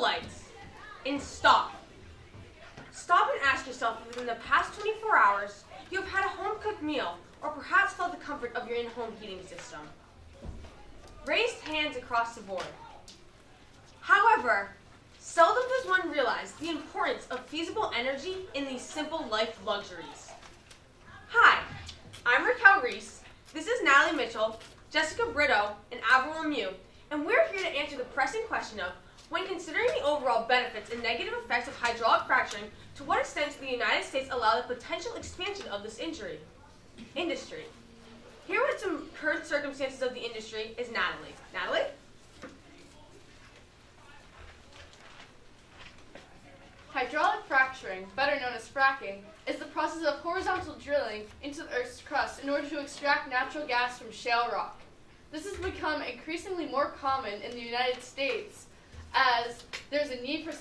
lights and stop. Stop and ask yourself if within the past 24 hours you have had a home-cooked meal or perhaps felt the comfort of your in-home heating system. Raised hands across the board. However, seldom does one realize the importance of feasible energy in these simple life luxuries. Hi, I'm Raquel Reese, this is Natalie Mitchell, Jessica Brito, and Avril Lemieux, and we're here to answer the pressing question of, when considering the overall benefits and negative effects of hydraulic fracturing, to what extent do the United States allow the potential expansion of this industry? Here with some current circumstances of the industry is Natalie. Natalie? Hydraulic fracturing, better known as fracking, is the process of horizontal drilling into the Earth's crust in order to extract natural gas from shale rock. This has become increasingly more common in the United States as there's a need for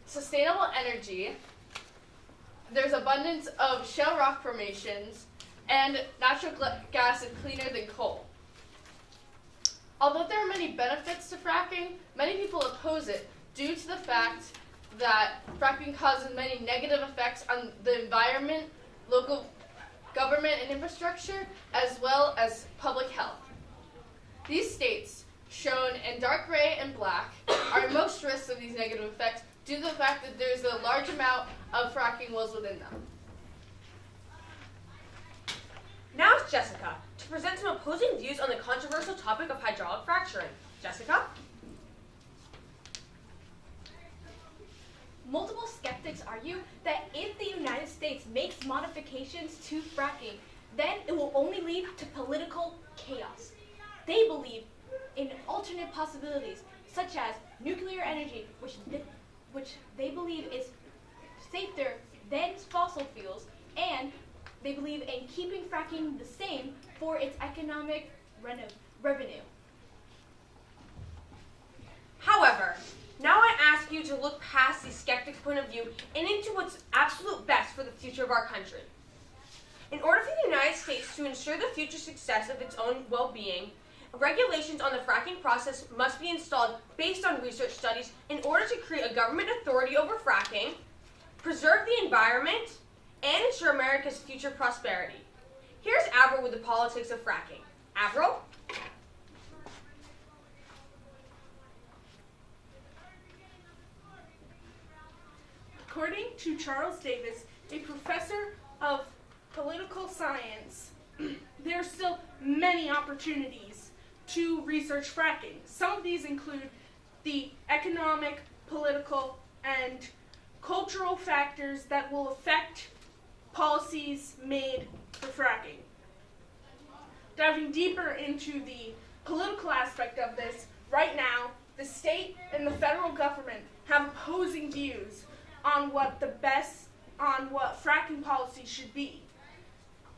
sustainable energy, there's abundance of shale rock formations, and natural gas is cleaner than coal. Although there are many benefits to fracking, many people oppose it due to the fact that fracking causes many negative effects on the environment, local government and infrastructure, as well as public health. These states, shown in dark gray and black, are most risks of these negative effects due to the fact that there's a large amount of fracking wells within them. Now it's Jessica to present some opposing views on the controversial topic of hydraulic fracturing. Jessica? Multiple skeptics argue that if the United States makes modifications to fracking, then it will only lead to political chaos. They believe in alternate possibilities, such as nuclear energy, which they believe is safer than fossil fuels, and they believe in keeping fracking the same for its economic revenue. However, now I ask you to look past the skeptic's point of view and into what's absolute best for the future of our country. In order for the United States to ensure the future success of its own well-being, regulations on the fracking process must be installed based on research studies in order to create a government authority over fracking, preserve the environment, and ensure America's future prosperity. Here's Avril with the politics of fracking. Avril? According to Charles Davis, a professor of political science, there are still many opportunities to research fracking. Some of these include the economic, political, and cultural factors that will affect policies made for fracking. Diving deeper into the political aspect of this, right now, the state and the federal government have opposing views on what fracking policy should be.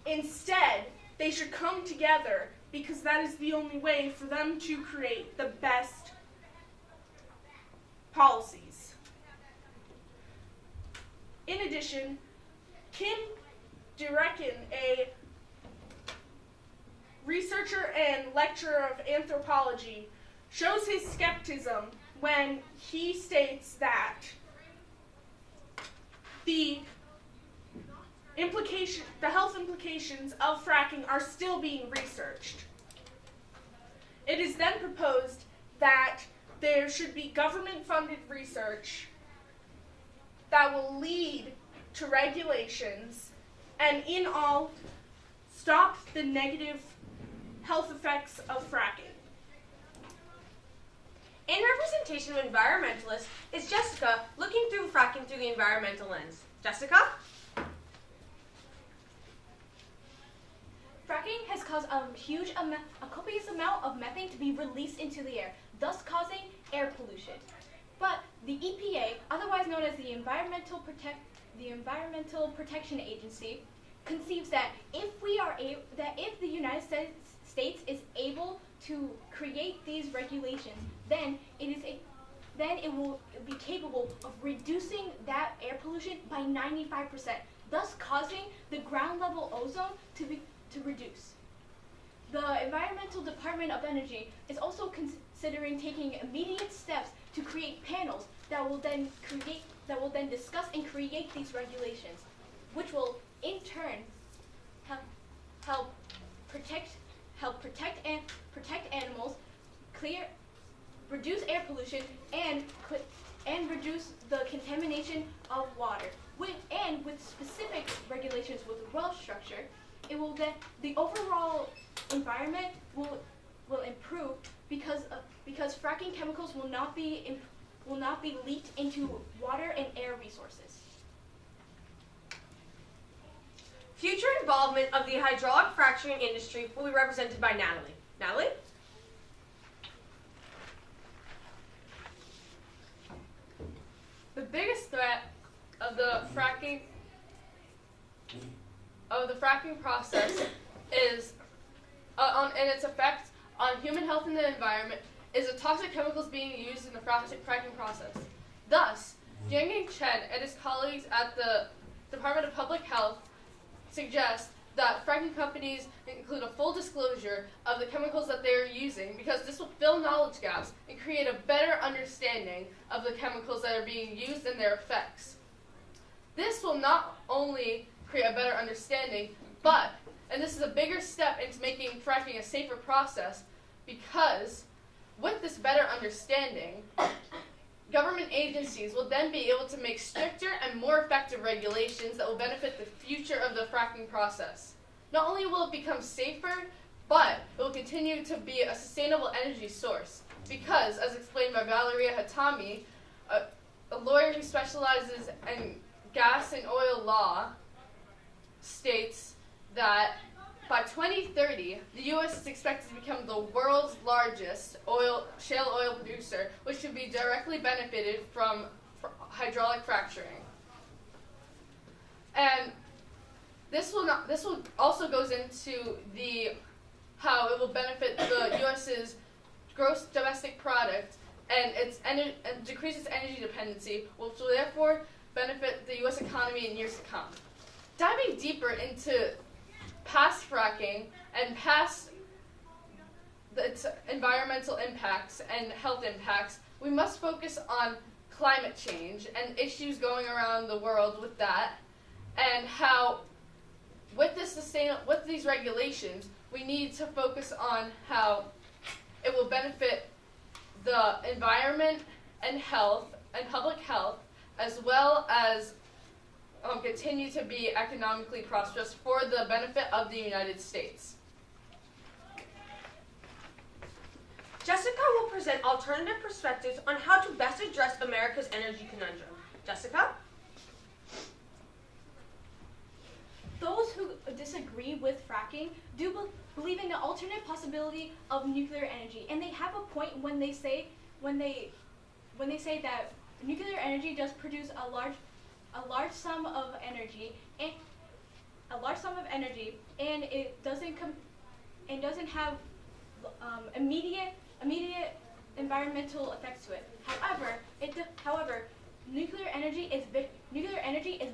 Instead, they should come together because that is the only way for them to create the best policies. In addition, Kim Durekin, a researcher and lecturer of anthropology, shows his skepticism when he states that the health implications of fracking are still being researched. It is then proposed that there should be government-funded research that will lead to regulations and in all stop the negative health effects of fracking. In representation of environmentalists is Jessica, looking through fracking through the environmental lens. Jessica? Fracking has caused a copious amount of methane to be released into the air, thus causing air pollution. But the EPA, otherwise known as the Environmental Protection Agency, conceives that if the United States is able to create these regulations, then it will be capable of reducing that air pollution by 95%, thus causing the ground level ozone to reduce. The Environmental Department of Energy is also considering taking immediate steps to create panels that will then discuss and create these regulations, which will in turn help protect animals, reduce air pollution, and reduce the contamination of water. With specific regulations with well structure, the overall environment will improve because fracking chemicals will not be leaked into water and air resources. Future involvement of the hydraulic fracturing industry will be represented by Natalie. Natalie? The biggest threat of the fracking process is and its effects on human health and the environment is the toxic chemicals being used in the fracking process. Thus, Jiang Chen and his colleagues at the Department of Public Health suggest that fracking companies include a full disclosure of the chemicals that they're using, because this will fill knowledge gaps and create a better understanding of the chemicals that are being used and their effects. This will not only create a better understanding, but, and this is a bigger step into making fracking a safer process, because with this better understanding, government agencies will then be able to make stricter and more effective regulations that will benefit the future of the fracking process. Not only will it become safer, but it will continue to be a sustainable energy source. Because, as explained by Valeria Hatami, a lawyer who specializes in gas and oil law, states that by 2030, the U.S. is expected to become the world's largest shale oil producer, which should be directly benefited from hydraulic fracturing. And this will also goes into how it will benefit the U.S.'s gross domestic product and decrease its energy dependency, which will therefore benefit the U.S. economy in years to come. Diving deeper into past fracking and past its environmental impacts and health impacts, we must focus on climate change and issues going around the world with that, and how with these regulations, we need to focus on how it will benefit the environment and health and public health, as well as continue to be economically prosperous for the benefit of the United States. Jessica will present alternative perspectives on how to best address America's energy conundrum. Jessica? Those who disagree with fracking do believe in the alternate possibility of nuclear energy, and they have a point when they say that nuclear energy does produce a large sum of energy, and it doesn't have immediate environmental effects to it. However, nuclear energy is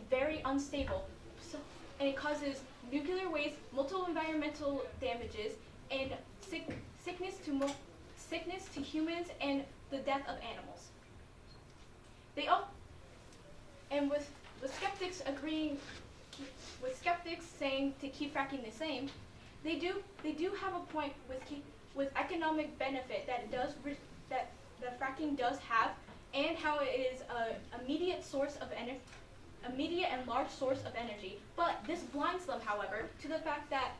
very unstable, and it causes nuclear waste, multiple environmental damages, and sickness to humans and the death of animals. And with skeptics saying to keep fracking the same, they do have a point with economic benefit that fracking does have, and how it is an immediate and large source of energy. But this blinds them, however, to the fact that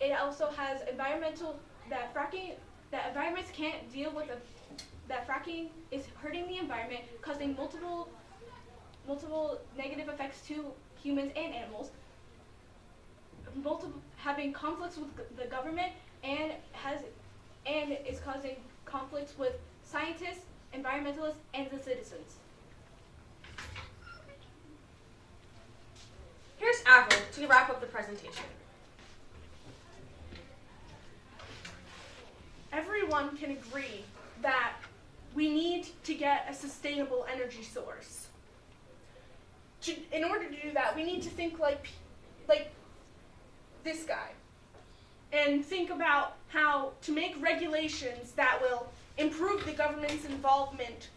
it also has that environments can't deal with that fracking is hurting the environment, causing multiple negative effects to humans and animals, having conflicts with the government, and is causing conflicts with scientists, environmentalists, and the citizens. Here's Avril to wrap up the presentation. Everyone can agree that we need to get a sustainable energy source. In order to do that, we need to think like this guy, and think about how to make regulations that will improve the government's involvement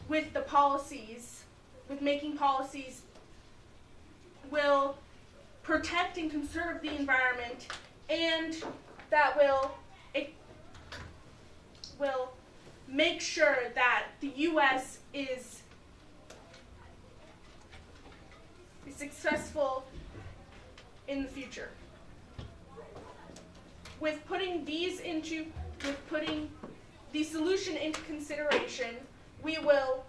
with the policies, with making policies, will protect and conserve the environment, and that will make sure that the U.S. is successful in the future. With putting the solution into consideration, we will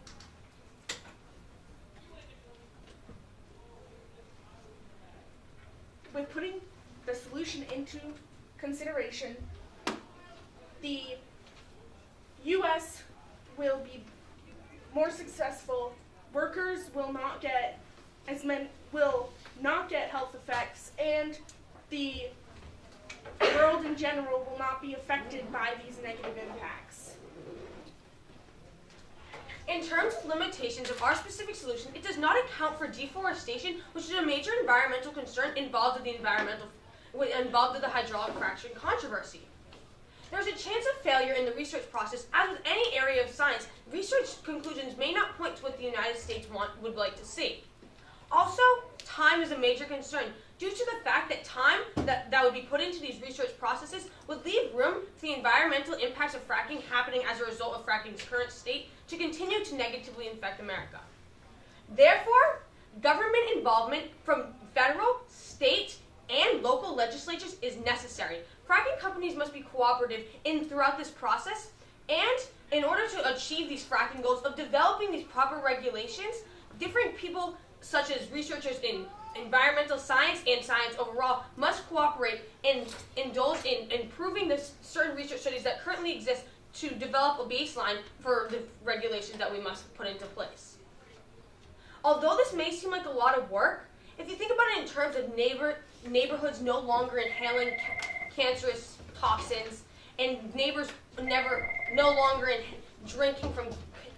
the U.S. will be more successful. Workers will not get health effects, and the world in general will not be affected by these negative impacts. In terms of limitations of our specific solution, it does not account for deforestation, which is a major environmental concern involved with the hydraulic fracturing controversy. There is a chance of failure in the research process. As with any area of science, research conclusions may not point to what the United States would like to see. Also, time is a major concern due to the fact that time that would be put into these research processes would leave room for the environmental impacts of fracking happening as a result of fracking's current state to continue to negatively affect America. Therefore, government involvement from federal, state, and local legislatures is necessary. Fracking companies must be cooperative throughout this process, and in order to achieve these fracking goals of developing these proper regulations, different people such as researchers in environmental science and science overall must cooperate and indulge in improving the certain research studies that currently exist to develop a baseline for the regulations that we must put into place. Although this may seem like a lot of work, if you think about it in terms of neighborhoods no longer inhaling cancerous toxins and neighbors no longer drinking from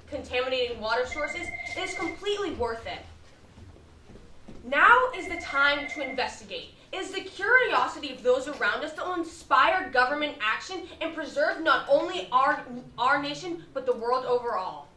contaminated water sources, it is completely worth it. Now is the time to investigate. It is the curiosity of those around us that will inspire government action and preserve not only our nation, but the world overall.